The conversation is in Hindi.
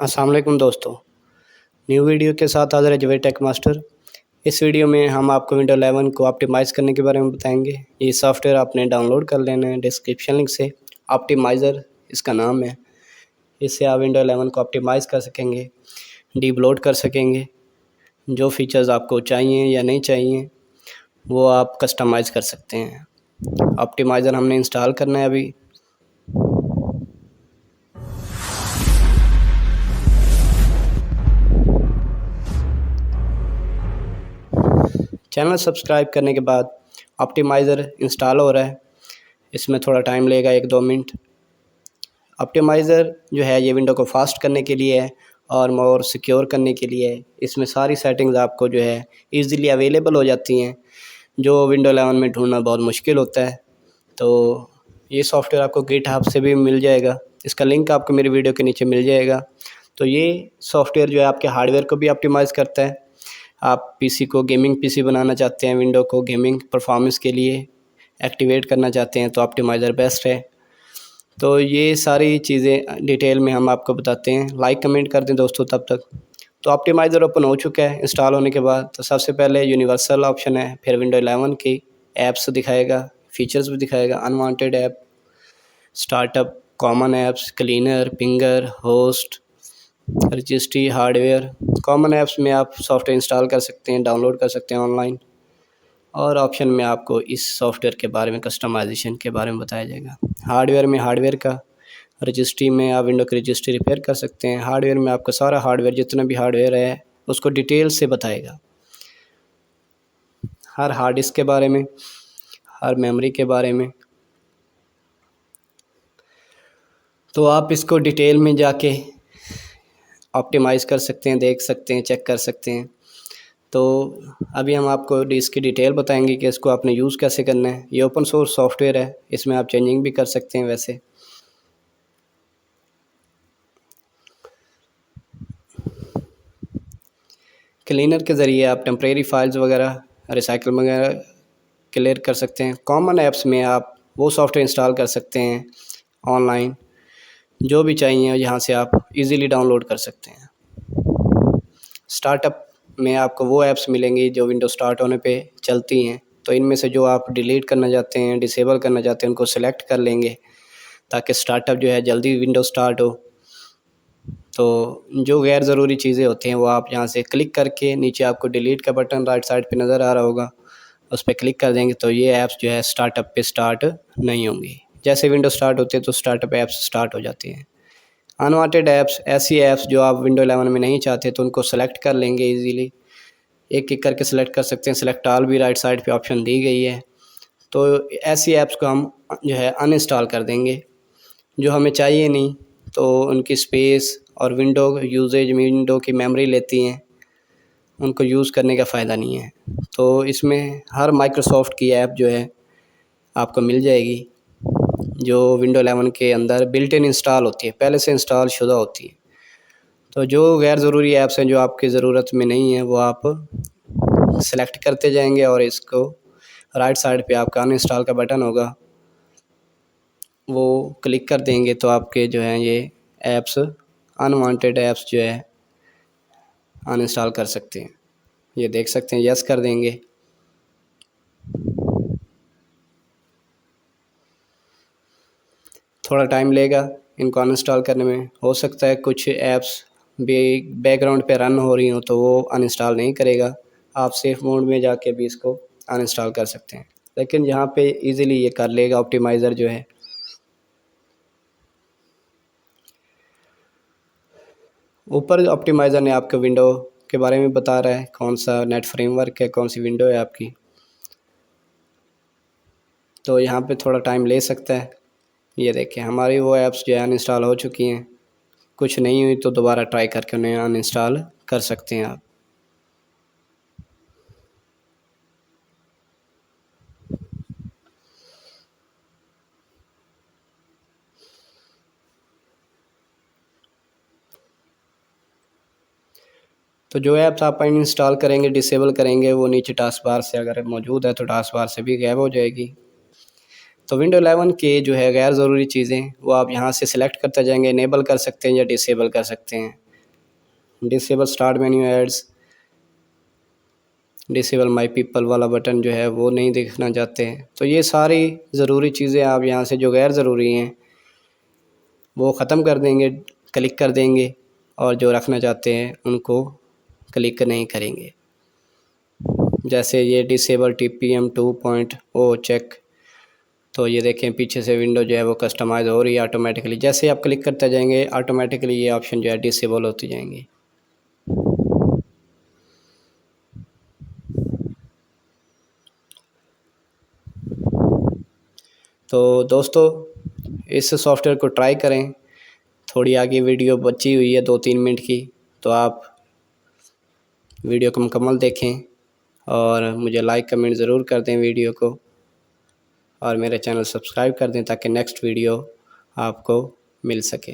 अस्सलाम वालेकुम दोस्तों, न्यू वीडियो के साथ हाज़िर है जवेद टेक मास्टर। इस वीडियो में हम आपको विंडो 11 को ऑप्टिमाइज़ करने के बारे में बताएंगे। ये सॉफ्टवेयर आपने डाउनलोड कर लेना है डिस्क्रिप्शन लिंक से। ऑप्टिमाइज़र इसका नाम है। इससे आप विंडो 11 को ऑप्टिमाइज़ कर सकेंगे, डीबलोड कर सकेंगे। जो फीचर्स आपको चाहिए या नहीं चाहिए वो आप कस्टमाइज़ कर सकते हैं। ऑप्टिमाइज़र हमने इंस्टॉल करना है अभी। चैनल सब्सक्राइब करने के बाद ऑप्टिमाइज़र इंस्टॉल हो रहा है। इसमें थोड़ा टाइम लगेगा, 1-2 मिनट। ऑप्टिमाइज़र जो है ये विंडो को फास्ट करने के लिए है और मोर सिक्योर करने के लिए है। इसमें सारी सेटिंग्स आपको जो है ईज़िली अवेलेबल हो जाती हैं, जो विंडो 11 में ढूंढना बहुत मुश्किल होता है। तो ये सॉफ्टवेयर आपको गिटहब से भी मिल जाएगा। इसका लिंक आपको मेरी वीडियो के नीचे मिल जाएगा। तो ये सॉफ्टवेयर जो है आपके हार्डवेयर को भी ऑप्टिमाइज़ करता है। आप पीसी को गेमिंग पीसी बनाना चाहते हैं, विंडो को गेमिंग परफॉर्मेंस के लिए एक्टिवेट करना चाहते हैं तो ऑप्टिमाइज़र बेस्ट है। तो ये सारी चीज़ें डिटेल में हम आपको बताते हैं। लाइक कमेंट कर दें दोस्तों तब तक। तो ऑप्टिमाइज़र ओपन हो चुका है इंस्टॉल होने के बाद। तो सबसे पहले यूनिवर्सल ऑप्शन है, फिर विंडो 11 की ऐप्स दिखाएगा, फीचर्स भी दिखाएगा, unwanted app, startup, common apps, cleaner, pinger, host, registry, hardware. Common apps में आप सॉफ्टवेयर इंस्टॉल कर सकते हैं, डाउनलोड कर सकते हैं ऑनलाइन। और ऑप्शन में आपको इस सॉफ्टवेयर के बारे में, कस्टमाइजेशन के बारे में बताया जाएगा। हार्डवेयर में हार्डवेयर का, रजिस्ट्री में आप विंडो की रजिस्ट्री रिपेयर कर सकते हैं। हार्डवेयर में आपका सारा हार्डवेयर, जितना भी हार्डवेयर है उसको डिटेल से बताएगा, हर हार्ड डिस्क के बारे में, हर मेमोरी के बारे में। तो आप इसको डिटेल में जाके ऑप्टिमाइज़ कर सकते हैं, देख सकते हैं, चेक कर सकते हैं। तो अभी हम आपको इसकी डिटेल बताएंगे कि इसको आपने यूज़ कैसे करना है। ये ओपन सोर्स सॉफ्टवेयर है, इसमें आप चेंजिंग भी कर सकते हैं। वैसे क्लीनर के ज़रिए आप टेम्परेरी फाइल्स वगैरह, रिसाइकल वगैरह क्लियर कर सकते हैं। कॉमन ऐप्स में आप वो सॉफ्टवेयर इंस्टॉल कर सकते हैं ऑनलाइन, जो भी चाहिए यहाँ से आप इजीली डाउनलोड कर सकते हैं। स्टार्टअप में आपको वो ऐप्स मिलेंगी जो विंडो स्टार्ट होने पे चलती हैं। तो इनमें से जो आप डिलीट करना चाहते हैं, डिसेबल करना चाहते हैं, उनको सेलेक्ट कर लेंगे ताकि स्टार्टअप जो है जल्दी विंडो स्टार्ट हो। तो जो गैर ज़रूरी चीज़ें होती हैं वो आप यहाँ से क्लिक करके, नीचे आपको डिलीट का बटन राइट साइड पे नज़र आ रहा होगा, उस पर क्लिक कर देंगे तो ये ऐप्स जो है स्टार्टअप पे स्टार्ट नहीं होंगी। जैसे विंडो स्टार्ट होती है तो स्टार्टअप ऐप्स स्टार्ट हो जाती हैं। अनवांटेड ऐप्स, ऐसी ऐप्स जो आप विंडो 11 में नहीं चाहते तो उनको सेलेक्ट कर लेंगे इजीली। एक एक करके सेलेक्ट कर सकते हैं। सेलेक्ट ऑल भी राइट साइड पे ऑप्शन दी गई है। तो ऐसी ऐप्स को हम जो है अनइंस्टॉल कर देंगे, जो हमें चाहिए नहीं। तो उनकी स्पेस और विंडो यूजेज, विंडो की मेमोरी लेती हैं, उनको यूज़ करने का फ़ायदा नहीं है। तो इसमें हर माइक्रोसॉफ्ट की ऐप जो है आपको मिल जाएगी, जो विंडो 11 के अंदर बिल्ट इन इंस्टॉल होती है, पहले से इंस्टॉल शुदा होती है। तो जो गैर ज़रूरी ऐप्स हैं जो आपकी ज़रूरत में नहीं है वो आप सेलेक्ट करते जाएंगे और इसको राइट साइड पे आपका अनइंस्टॉल का बटन होगा, वो क्लिक कर देंगे तो आपके जो हैं ये ऐप्स, अनवांटेड ऐप्स जो है अनइंस्टॉल कर सकते हैं। ये देख सकते हैं, यस कर देंगे। थोड़ा टाइम लेगा इनको अनइंस्टॉल करने में। हो सकता है कुछ ऐप्स भी बैकग्राउंड पे रन हो रही हो तो वो अनइंस्टॉल नहीं करेगा। आप सेफ मोड में जाके भी इसको अनइंस्टॉल कर सकते हैं, लेकिन यहाँ पे इजीली ये कर लेगा ऑप्टिमाइज़र जो है। ऊपर ऑप्टिमाइज़र ने आपके विंडो के बारे में बता रहा है, कौन सा नेट फ्रेमवर्क है, कौन सी विंडो है आपकी। तो यहाँ पे थोड़ा टाइम ले सकता है। ये देखें, हमारी वो ऐप्स जो है अनइंस्टॉल हो चुकी हैं। कुछ नहीं हुई तो दोबारा ट्राई करके उन्हें अनइंस्टॉल कर सकते हैं आप। तो जो ऐप्स आप इंस्टॉल करेंगे, डिसेबल करेंगे, वो नीचे टास्क बार से अगर मौजूद है तो टास्क बार से भी गायब हो जाएगी। तो विंडो 11 के जो है गैर ज़रूरी चीज़ें वो आप यहाँ से सिलेक्ट करते जाएंगे, इनेबल कर सकते हैं या डिसेबल कर सकते हैं। Disable start menu ads, disable my people वाला बटन जो है वो नहीं देखना चाहते हैं। तो ये सारी ज़रूरी चीज़ें आप यहाँ से जो गैर ज़रूरी हैं वो ख़त्म कर देंगे, क्लिक कर देंगे, और जो रखना चाहते हैं उनको क्लिक नहीं करेंगे। जैसे ये डिसेबल TPM 2.0 चेक, तो ये देखें पीछे से विंडो जो है वो कस्टमाइज़ हो रही है ऑटोमेटिकली। जैसे आप क्लिक करते जाएंगे ऑटोमेटिकली ये ऑप्शन जो है डिसेबल होती जाएंगी। तो दोस्तों इस सॉफ्टवेयर को ट्राई करें। थोड़ी आगे वीडियो बची हुई है 2-3 मिनट की, तो आप वीडियो को मुकम्मल देखें और मुझे लाइक कमेंट ज़रूर कर दें वीडियो को, और मेरे चैनल सब्सक्राइब कर दें ताकि नेक्स्ट वीडियो आपको मिल सके।